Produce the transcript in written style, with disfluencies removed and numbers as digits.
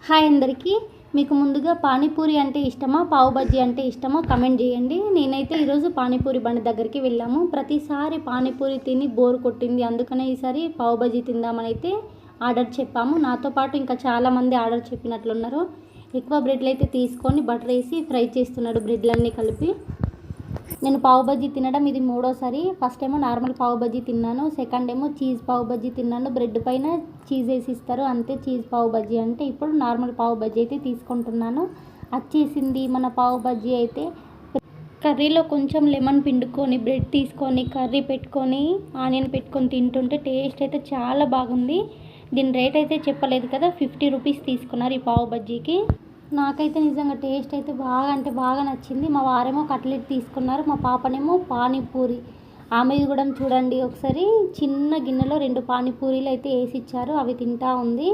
Hi అందరికీ. మీకు ముందుగా పానీపూరి అంటే ఇష్టమా, పావు బజ్జీ అంటే ఇష్టమా కమెంట్ చేయండి. నేనైతే ఈరోజు పానీపూరి బండి దగ్గరికి వెళ్ళాము. ప్రతిసారి పానీపూరి తిని బోర్ కొట్టింది, అందుకనే ఈసారి పావు బజ్జీ తిందామని అయితే ఆర్డర్ చెప్పాము. నాతో పాటు ఇంకా చాలామంది ఆర్డర్ చెప్పినట్లున్నారు. ఎక్కువ బ్రెడ్లు అయితే తీసుకొని బటర్ వేసి ఫ్రై చేస్తున్నాడు, బ్రెడ్లన్నీ కలిపి. నేను పావు బజ్జీ తినడం ఇది మూడోసారి. ఫస్ట్ ఏమో నార్మల్ పావు బజ్జీ తిన్నాను, సెకండ్ ఏమో చీజ్ పావు బజ్జీ తిన్నాను. బ్రెడ్ పైన చీజ్ వేసి ఇస్తారు అంతే, చీజ్ పావు బజ్జీ అంటే. ఇప్పుడు నార్మల్ పావు బజ్జీ అయితే తీసుకుంటున్నాను. వచ్చేసింది మన పావు బజ్జీ అయితే. కర్రీలో కొంచెం లెమన్ పిండుకొని బ్రెడ్ తీసుకొని కర్రీ పెట్టుకొని ఆనియన్ పెట్టుకొని తింటుంటే టేస్ట్ అయితే చాలా బాగుంది. దీని రేట్ అయితే చెప్పలేదు కదా, 50 రూపీస్ తీసుకున్నారు ఈ పావు బజ్జీకి. నాకైతే నిజంగా టేస్ట్ అయితే బాగా నచ్చింది. మా వారేమో కట్లెట్ తీసుకున్నారు, మా పాపనేమో పానీపూరి. ఆమె కూడా చూడండి ఒకసారి, చిన్న గిన్నెలో 2 పానీపూరీలు అయితే వేసి ఇచ్చారు, అవి తింటా ఉంది.